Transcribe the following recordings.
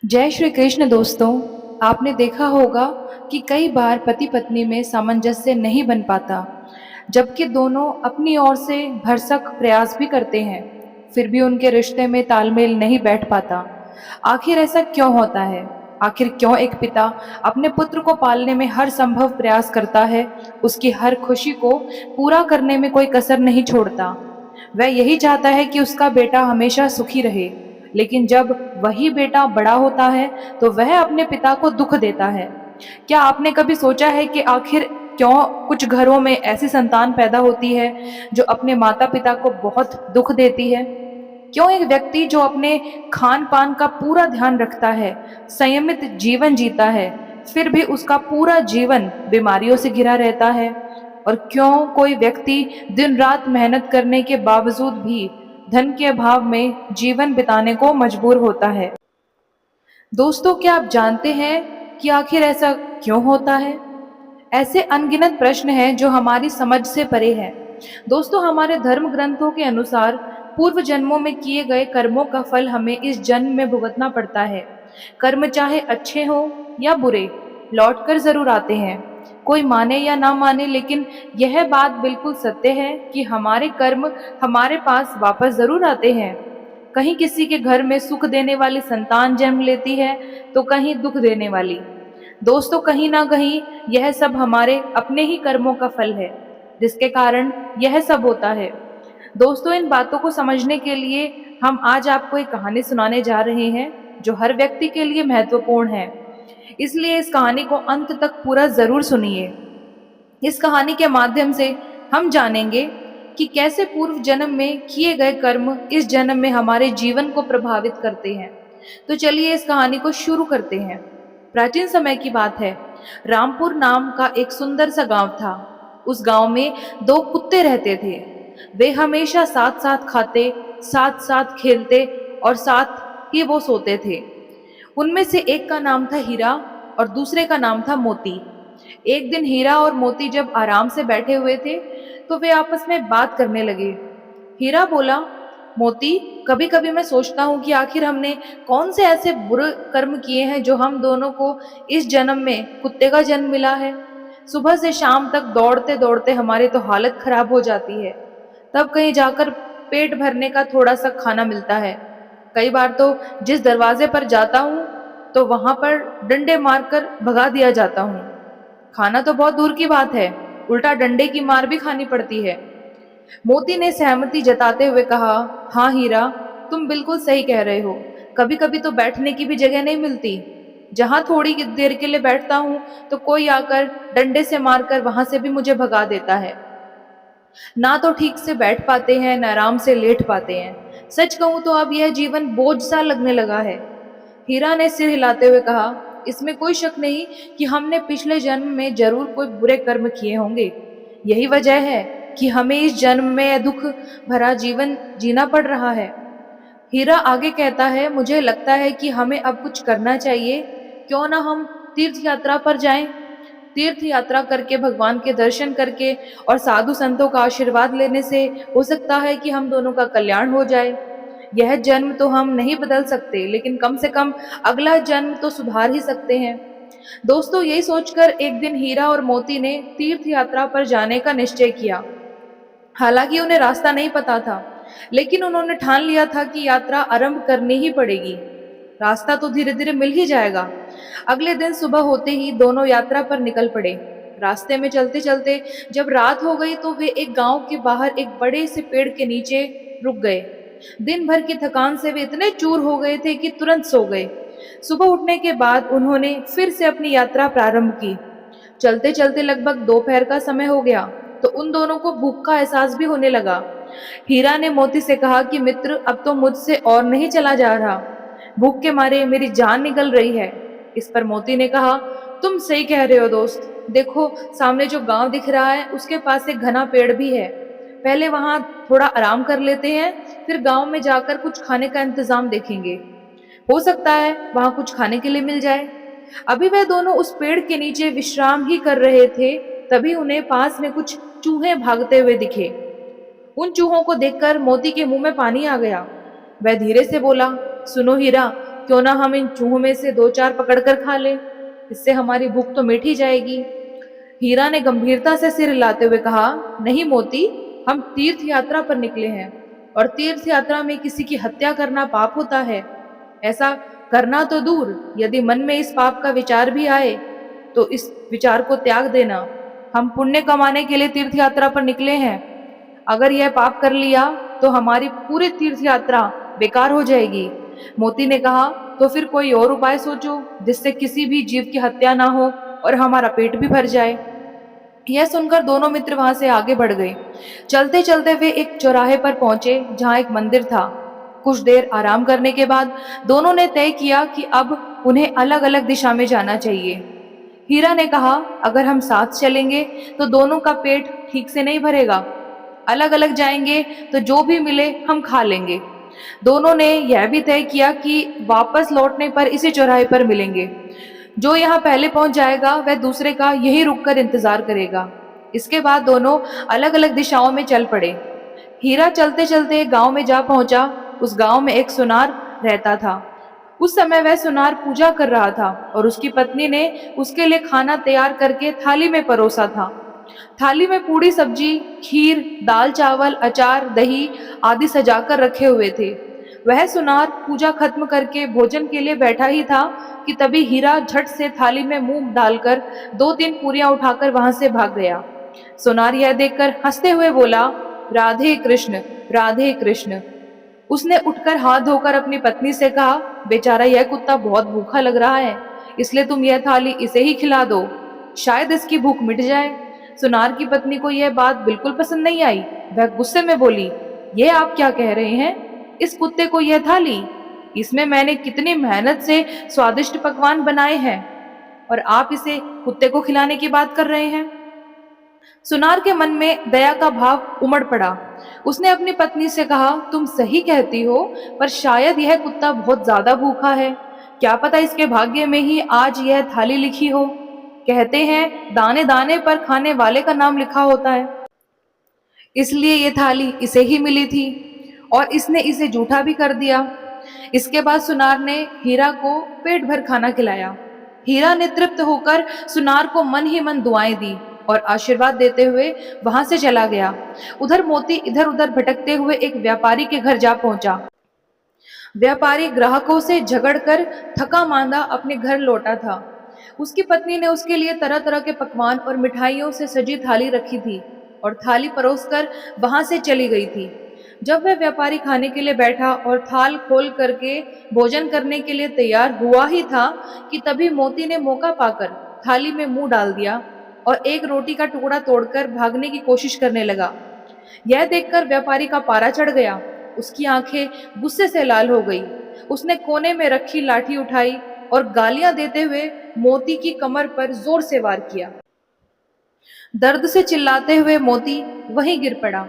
जय श्री कृष्ण दोस्तों। आपने देखा होगा कि कई बार पति पत्नी में सामंजस्य नहीं बन पाता, जबकि दोनों अपनी ओर से भरसक प्रयास भी करते हैं, फिर भी उनके रिश्ते में तालमेल नहीं बैठ पाता। आखिर ऐसा क्यों होता है? आखिर क्यों एक पिता अपने पुत्र को पालने में हर संभव प्रयास करता है, उसकी हर खुशी को पूरा करने में कोई कसर नहीं छोड़ता। वह यही चाहता है कि उसका बेटा हमेशा सुखी रहे, लेकिन जब वही बेटा बड़ा होता है तो वह अपने पिता को दुख देता है। क्या आपने कभी सोचा है कि आखिर क्यों कुछ घरों में ऐसी संतान पैदा होती है जो अपने माता पिता को बहुत दुख देती है? क्यों एक व्यक्ति जो अपने खान पान का पूरा ध्यान रखता है, संयमित जीवन जीता है, फिर भी उसका पूरा जीवन बीमारियों से घिरा रहता है? और क्यों कोई व्यक्ति दिन रात मेहनत करने के बावजूद भी धन के अभाव में जीवन बिताने को मजबूर होता है? दोस्तों, क्या आप जानते हैं कि आखिर ऐसा क्यों होता है? ऐसे अनगिनत प्रश्न हैं जो हमारी समझ से परे हैं। दोस्तों, हमारे धर्म ग्रंथों के अनुसार पूर्व जन्मों में किए गए कर्मों का फल हमें इस जन्म में भुगतना पड़ता है। कर्म चाहे अच्छे हों या बुरे, लौट कर जरूर आते हैं। कोई माने या ना माने, लेकिन यह बात बिल्कुल सत्य है कि हमारे कर्म हमारे पास वापस जरूर आते हैं। कहीं किसी के घर में सुख देने वाली संतान जन्म लेती है, तो कहीं दुख देने वाली। दोस्तों, कहीं ना कहीं यह सब हमारे अपने ही कर्मों का फल है, जिसके कारण यह सब होता है। दोस्तों, इन बातों को समझने के लिए हम आज आपको एक कहानी सुनाने जा रहे हैं जो हर व्यक्ति के लिए महत्वपूर्ण है। इसलिए इस कहानी को अंत तक पूरा जरूर सुनिए। इस कहानी के माध्यम से हम जानेंगे कि कैसे पूर्व जन्म में किए गए कर्म इस जन्म में हमारे जीवन को प्रभावित करते हैं। तो चलिए इस कहानी को शुरू करते हैं। प्राचीन समय की बात है। रामपुर नाम का एक सुंदर सा गांव था। उस गांव में दो कुत्ते रहते थे। वे हमेशा साथ साथ खाते, साथ साथ खेलते और साथ ही वो सोते थे। उनमें से एक का नाम था हीरा और दूसरे का नाम था मोती। एक दिन हीरा और मोती जब आराम से बैठे हुए थे तो वे आपस में बात करने लगे। हीरा बोला, मोती, कभी कभी मैं सोचता हूँ कि आखिर हमने कौन से ऐसे बुरे कर्म किए हैं जो हम दोनों को इस जन्म में कुत्ते का जन्म मिला है। सुबह से शाम तक दौड़ते दौड़ते हमारी तो हालत खराब हो जाती है, तब कहीं जाकर पेट भरने का थोड़ा सा खाना मिलता है। कई बार तो जिस दरवाजे पर जाता हूँ तो वहां पर डंडे मारकर भगा दिया जाता हूँ। खाना तो बहुत दूर की बात है, उल्टा डंडे की मार भी खानी पड़ती है। मोती ने सहमति जताते हुए कहा, हाँ हीरा, तुम बिल्कुल सही कह रहे हो। कभी कभी तो बैठने की भी जगह नहीं मिलती। जहां थोड़ी देर के लिए बैठता हूँ तो कोई आकर डंडे से मारकर वहां से भी मुझे भगा देता है। ना तो ठीक से बैठ पाते हैं, न आराम से लेट पाते हैं। सच कहूं तो अब यह जीवन बोझ सा लगने लगा है। हीरा ने सिर हिलाते हुए कहा, इसमें कोई शक नहीं कि हमने पिछले जन्म में जरूर कोई बुरे कर्म किए होंगे। यही वजह है कि हमें इस जन्म में यह दुख भरा जीवन जीना पड़ रहा है। हीरा आगे कहता है, मुझे लगता है कि हमें अब कुछ करना चाहिए। क्यों ना हम तीर्थ यात्रा पर जाएं। तीर्थ यात्रा करके, भगवान के दर्शन करके और साधु संतों का आशीर्वाद लेने से हो सकता है कि हम दोनों का कल्याण हो जाए। यह जन्म तो हम नहीं बदल सकते, लेकिन कम से कम अगला जन्म तो सुधार ही सकते हैं। दोस्तों, यही सोचकर एक दिन हीरा और मोती ने तीर्थ यात्रा पर जाने का निश्चय किया। हालांकि उन्हें रास्ता नहीं पता था, लेकिन उन्होंने ठान लिया था कि यात्रा आरंभ करनी ही पड़ेगी। रास्ता तो धीरे धीरे मिल ही जाएगा। अगले दिन सुबह होते ही दोनों यात्रा पर निकल पड़े। रास्ते में चलते चलते जब रात हो गई तो वे एक गांव के बाहर एक बड़े से पेड़ के नीचे रुक गए। दिन भर की थकान से वे इतने चूर हो गए थे कि तुरंत सो गए। सुबह उठने के बाद उन्होंने फिर से अपनी यात्रा प्रारंभ की। चलते चलते लगभग दोपहर का समय हो गया तो उन दोनों को भूख का एहसास भी होने लगा। हीरा ने मोती से कहा कि मित्र, अब तो मुझसे और नहीं चला जा रहा, भूख के मारे मेरी जान निकल रही है। इस पर मोती ने कहा, तुम सही कह रहे हो दोस्त। देखो, सामने जो गांव दिख रहा है उसके पास एक घना पेड़ भी है। पहले वहां थोड़ा आराम कर लेते हैं, फिर गांव में जाकर कुछ खाने का इंतजाम देखेंगे। हो सकता है वहां कुछ खाने के लिए मिल जाए। अभी वह दोनों उस पेड़ के नीचे विश्राम ही कर रहे थे, तभी उन्हें पास में कुछ चूहे भागते हुए दिखे। उन चूहों को देखकर मोती के मुंह में पानी आ गया। वह धीरे से बोला, सुनो हीरा, क्यों ना हम इन चूहों में से दो चार पकड़कर खा लें, इससे हमारी भूख तो मिट ही जाएगी। हीरा ने गंभीरता से सिर हिलाते हुए कहा, नहीं मोती, हम तीर्थ यात्रा पर निकले हैं और तीर्थ यात्रा में किसी की हत्या करना पाप होता है। ऐसा करना तो दूर, यदि मन में इस पाप का विचार भी आए तो इस विचार को त्याग देना। हम पुण्य कमाने के लिए तीर्थ यात्रा पर निकले हैं। अगर यह पाप कर लिया तो हमारी पूरी तीर्थ यात्रा बेकार हो जाएगी। मोती ने कहा, तो फिर कोई और उपाय सोचो जिससे किसी भी जीव की हत्या ना हो और हमारा पेट भी भर जाए। यह सुनकर दोनों मित्र वहां से आगे बढ़ गए। चलते चलते वे एक चौराहे पर पहुंचे जहां एक मंदिर था। कुछ देर आराम करने के बाद दोनों ने तय किया कि अब उन्हें अलग अलग दिशा में जाना चाहिए। हीरा ने कहा, अगर हम साथ चलेंगे तो दोनों का पेट ठीक से नहीं भरेगा, अलग अलग जाएंगे तो जो भी मिले हम खा लेंगे। दोनों ने यह भी तय किया कि वापस लौटने पर इसी चौराहे पर मिलेंगे। जो यहाँ पहले पहुंच जाएगा वह दूसरे का यहीं रुककर इंतजार करेगा। इसके बाद दोनों अलग अलग दिशाओं में चल पड़े। हीरा चलते चलते एक गांव में जा पहुंचा। उस गांव में एक सुनार रहता था। उस समय वह सुनार पूजा कर रहा था और उसकी पत्नी ने उसके लिए खाना तैयार करके थाली में परोसा था। थाली में पूड़ी सब्जी, खीर, दाल चावल, अचार, दही आदि सजाकर रखे हुए थे। वह सुनार पूजा खत्म करके भोजन के लिए बैठा ही था कि तभी हीरा झट से थाली में मुंह डालकर 2-3 पूरियां उठाकर वहां से भाग गया। सुनार यह देखकर हंसते हुए बोला, राधे कृष्ण, राधे कृष्ण। उसने उठकर हाथ धोकर अपनी पत्नी से कहा, बेचारा यह कुत्ता बहुत भूखा लग रहा है, इसलिए तुम यह थाली इसे ही खिला दो, शायद इसकी भूख मिट जाए। सुनार की पत्नी को यह बात बिल्कुल पसंद नहीं आई। वह गुस्से में बोली, यह आप क्या कह रहे हैं? इस कुत्ते को यह थाली, इसमें मैंने कितनी मेहनत से स्वादिष्ट पकवान बनाए हैं और आप इसे कुत्ते को खिलाने की बात कर रहे हैं। सुनार के मन में दया का भाव उमड़ पड़ा। उसने अपनी पत्नी से कहा, तुम सही कहती हो, पर शायद यह कुत्ता बहुत ज्यादा भूखा है। क्या पता इसके भाग्य में ही आज यह थाली लिखी हो। कहते हैं दाने दाने पर खाने वाले का नाम लिखा होता है, इसलिए ये थाली इसे ही मिली थी और इसने इसे जूठा भी कर दिया। इसके बाद सुनार ने हीरा को पेट भर खाना खिलाया। हीरा ने तृप्त होकर सुनार को मन ही मन दुआएं दी और आशीर्वाद देते हुए वहां से चला गया। उधर मोती इधर उधर भटकते हुए एक व्यापारी के घर जा पहुंचा। व्यापारी ग्राहकों से झगड़कर थका मांदा अपने घर लौटा था। उसकी पत्नी ने उसके लिए तरह तरह के पकवान और मिठाइयों से सजी थाली रखी थी और थाली परोसकर वहां से चली गई थी। जब वह व्यापारी खाने के लिए बैठा और थाल खोल करके भोजन करने के लिए तैयार हुआ ही था कि तभी मोती ने मौका पाकर थाली में मुंह डाल दिया और एक रोटी का टुकड़ा तोड़कर भागने की कोशिश करने लगा। यह देखकर व्यापारी का पारा चढ़ गया। उसकी आंखें गुस्से से लाल हो गई। उसने कोने में रखी लाठी उठाई और गालियां देते हुए मोती की कमर पर जोर से वार किया। दर्द से चिल्लाते हुए मोती वहीं गिर पड़ा।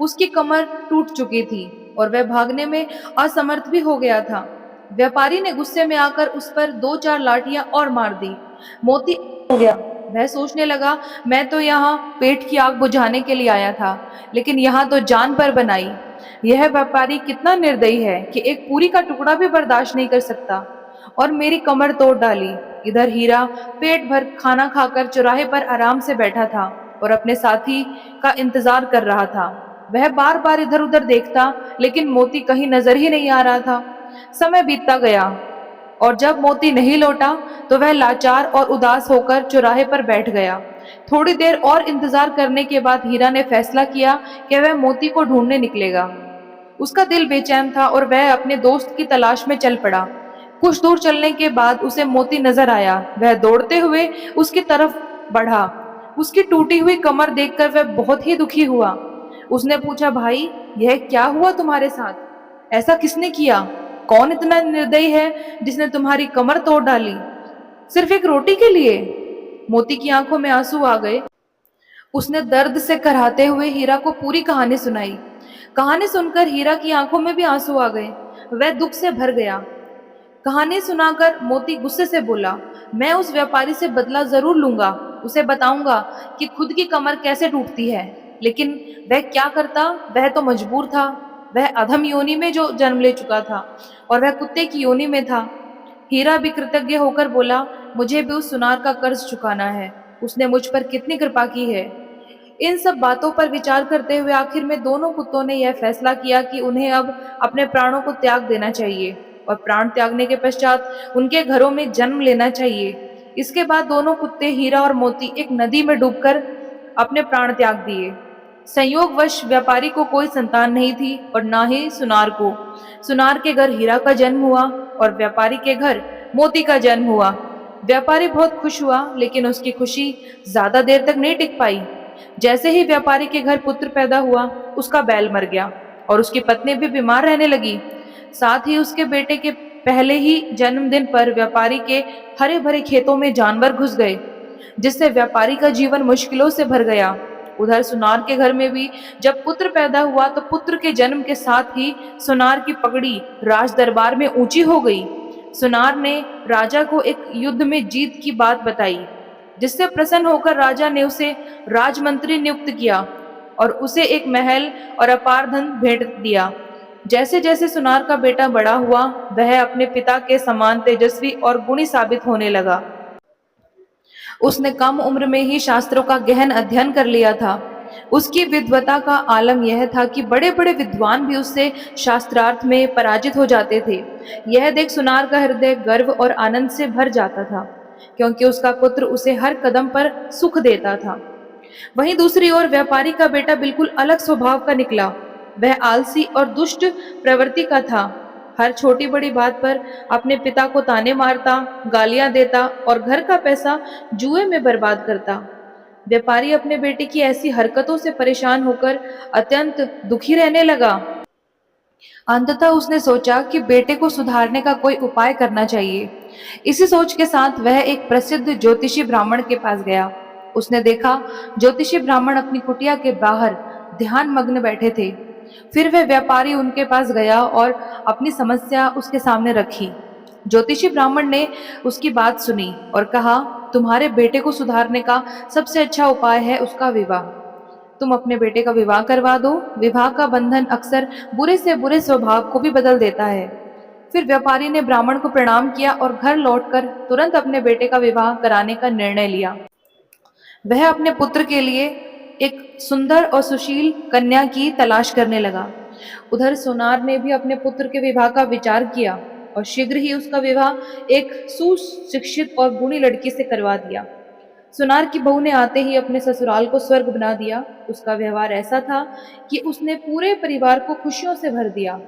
उसकी कमर टूट चुकी थी और वह भागने में असमर्थ भी हो गया था। व्यापारी ने गुस्से में आकर उस पर 2-4 लाठियां और मार दी। मोती हो गया। वह सोचने लगा, मैं तो यहाँ पेट की आग बुझाने के लिए आया था, लेकिन यहाँ तो जान पर बनाई। यह व्यापारी कितना निर्दयी है कि एक पूरी का टुकड़ा भी बर्दाश्त नहीं कर सकता और मेरी कमर तोड़ डाली। इधर हीरा पेट भर खाना खाकर चौराहे पर आराम से बैठा था और अपने साथी का इंतजार कर रहा था। वह बार बार इधर उधर देखता, लेकिन मोती कहीं नजर ही नहीं आ रहा था। समय बीतता गया और जब मोती नहीं लौटा तो वह लाचार और उदास होकर चौराहे पर बैठ गया। थोड़ी देर और इंतजार करने के बाद हीरा ने फैसला किया कि वह मोती को ढूंढने निकलेगा। उसका दिल बेचैन था और वह अपने दोस्त की तलाश में चल पड़ा। कुछ दूर चलने के बाद उसे मोती नजर आया। वह दौड़ते हुए उसकी तरफ बढ़ा। उसकी टूटी हुई कमर देखकर वह बहुत ही दुखी हुआ। उसने पूछा, भाई यह क्या हुआ तुम्हारे साथ? ऐसा किसने किया? कौन इतना निर्दयी है जिसने तुम्हारी कमर तोड़ डाली, सिर्फ एक रोटी के लिए? मोती की आंखों में आंसू आ गए। उसने दर्द से कराहते हुए हीरा को पूरी कहानी सुनाई। कहानी सुनकर हीरा की आंखों में भी आंसू आ गए। वह दुख से भर गया। कहानी सुनाकर मोती गुस्से से बोला, मैं उस व्यापारी से बदला जरूर लूंगा। उसे बताऊंगा कि खुद की कमर कैसे टूटती है। लेकिन वह क्या करता? वह तो मजबूर था। वह अधम योनि में जो जन्म ले चुका था और वह कुत्ते की योनि में था। हीरा भी कृतज्ञ होकर बोला, मुझे भी उस सुनार का कर्ज चुकाना है, उसने मुझ पर कितनी कृपा की है। इन सब बातों पर विचार करते हुए आखिर में दोनों कुत्तों ने यह फैसला किया कि उन्हें अब अपने प्राणों को त्याग देना चाहिए और प्राण त्यागने के पश्चात उनके घरों में जन्म लेना चाहिए। इसके बाद दोनों कुत्ते हीरा और मोती एक नदी में डूबकर अपने प्राण त्याग दिए। संयोगवश व्यापारी को कोई संतान नहीं थी और ना ही सुनार को। सुनार के घर हीरा का जन्म हुआ और व्यापारी के घर मोती का जन्म हुआ। व्यापारी बहुत खुश हुआ, लेकिन उसकी खुशी ज्यादा देर तक नहीं टिक पाई। जैसे ही व्यापारी के घर पुत्र पैदा हुआ, उसका बैल मर गया और उसकी पत्नी भी बीमार रहने लगी। साथ ही उसके बेटे के पहले ही जन्मदिन पर व्यापारी के हरे भरे खेतों में जानवर घुस गए, जिससे व्यापारी का जीवन मुश्किलों से भर गया। उधर सुनार के घर में भी जब पुत्र पैदा हुआ तो पुत्र के जन्म के साथ ही सुनार की पगड़ी राज दरबार में ऊंची हो गई। सुनार ने राजा को एक युद्ध में जीत की बात बताई, जिससे प्रसन्न होकर राजा ने उसे राजमंत्री नियुक्त किया और उसे एक महल और अपार धन भेंट दिया। जैसे जैसे सुनार का बेटा बड़ा हुआ, वह अपने पिता के समान तेजस्वी और गुणी साबित होने लगा। उसने कम उम्र में ही शास्त्रों का गहन अध्ययन कर लिया था। उसकी विद्वता का आलम यह था कि बड़े बड़े विद्वान भी उससे शास्त्रार्थ में पराजित हो जाते थे। यह देख सुनार का हृदय गर्व और आनंद से भर जाता था, क्योंकि उसका पुत्र उसे हर कदम पर सुख देता था। वहीं दूसरी ओर व्यापारी का बेटा बिल्कुल अलग स्वभाव का निकला। वह आलसी और दुष्ट प्रवृत्ति का था। हर छोटी बड़ी बात पर अपने पिता को ताने मारता, गालियां देता और घर का पैसा जुए में बर्बाद करता। व्यापारी अपने बेटे की ऐसी हरकतों से परेशान होकर अत्यंत दुखी रहने लगा। अंततः उसने सोचा कि बेटे को सुधारने का कोई उपाय करना चाहिए। इसी सोच के साथ वह एक प्रसिद्ध ज्योतिषी ब्राह्मण के पास गया। उसने देखा ज्योतिषी ब्राह्मण अपनी कुटिया के बाहर ध्यान मग्न बैठे थे। फिर वह व्यापारी उनके पास गया और अपनी समस्या उसके सामने रखी। ज्योतिषी ब्राह्मण ने उसकी बात सुनी और कहा, तुम्हारे बेटे को सुधारने का सबसे अच्छा उपाय है उसका विवाह। तुम अपने बेटे का विवाह करवा दो। विवाह का बंधन अक्सर बुरे से बुरे स्वभाव को भी बदल देता है। फिर व्यापारी ने ब्राह्मण को प्रणाम किया और घर लौटकर तुरंत अपने बेटे का विवाह कराने का निर्णय लिया। वह अपने पुत्र के लिए एक सुंदर और सुशील कन्या की तलाश करने लगा। उधर सोनार ने भी अपने पुत्र के विवाह का विचार किया और शीघ्र ही उसका विवाह एक सुशिक्षित और गुणी लड़की से करवा दिया। सुनार की बहू ने आते ही अपने ससुराल को स्वर्ग बना दिया। उसका व्यवहार ऐसा था कि उसने पूरे परिवार को खुशियों से भर दिया।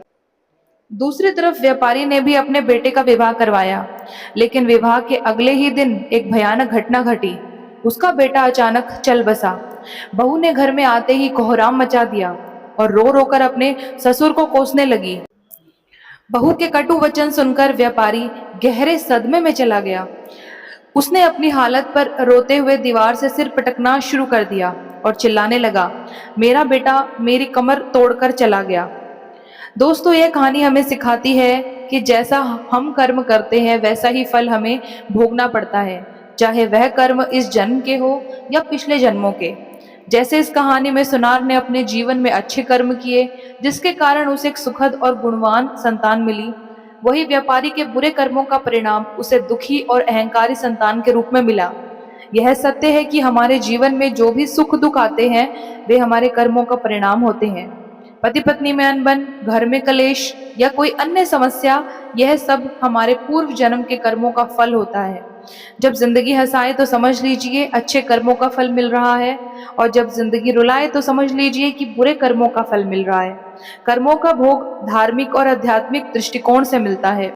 दूसरी तरफ व्यापारी ने भी अपने बेटे का विवाह करवाया, लेकिन विवाह के अगले ही दिन एक भयानक घटना घटी। उसका बेटा अचानक चल बसा। बहू ने घर में आते ही कोहराम मचा दिया और रो रो कर अपने ससुर को कोसने लगी। बहू के कटु वचन सुनकर व्यापारी गहरे सदमे में चला गया। उसने अपनी हालत पर रोते हुए दीवार से सिर पटकना शुरू कर दिया और चिल्लाने लगा, मेरा बेटा मेरी कमर तोड़कर चला गया। दोस्तों, यह कहानी हमें सिखाती है कि जैसा हम कर्म करते हैं वैसा ही फल हमें भोगना पड़ता है, चाहे वह कर्म इस जन्म के हो या पिछले जन्मों के। जैसे इस कहानी में सुनार ने अपने जीवन में अच्छे कर्म किए, जिसके कारण उसे एक सुखद और गुणवान संतान मिली, वही व्यापारी के बुरे कर्मों का परिणाम उसे दुखी और अहंकारी संतान के रूप में मिला। यह सत्य है कि हमारे जीवन में जो भी सुख दुख आते हैं वे हमारे कर्मों का परिणाम होते हैं। पति पत्नी में अनबन, घर में कलेश या कोई अन्य समस्या, यह सब हमारे पूर्व जन्म के कर्मों का फल होता है। जब जिंदगी हंसाए तो समझ लीजिए अच्छे कर्मों का फल मिल रहा है, और जब जिंदगी रुलाए तो समझ लीजिए कि बुरे कर्मों का फल मिल रहा है। कर्मों का भोग धार्मिक और आध्यात्मिक दृष्टिकोण से मिलता है।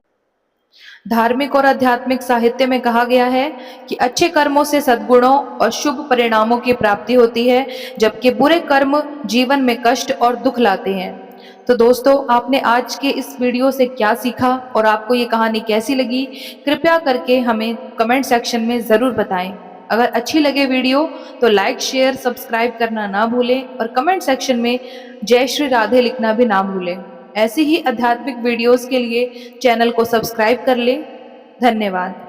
धार्मिक और आध्यात्मिक साहित्य में कहा गया है कि अच्छे कर्मों से सद्गुणों और शुभ परिणामों की प्राप्ति होती है, जबकि बुरे कर्म जीवन में कष्ट और दुख लाते हैं। तो दोस्तों, आपने आज के इस वीडियो से क्या सीखा और आपको ये कहानी कैसी लगी, कृपया करके हमें कमेंट सेक्शन में ज़रूर बताएं। अगर अच्छी लगे वीडियो तो लाइक, शेयर, सब्सक्राइब करना ना भूलें और कमेंट सेक्शन में जय श्री राधे लिखना भी ना भूलें। ऐसी ही आध्यात्मिक वीडियोस के लिए चैनल को सब्सक्राइब कर लें। धन्यवाद।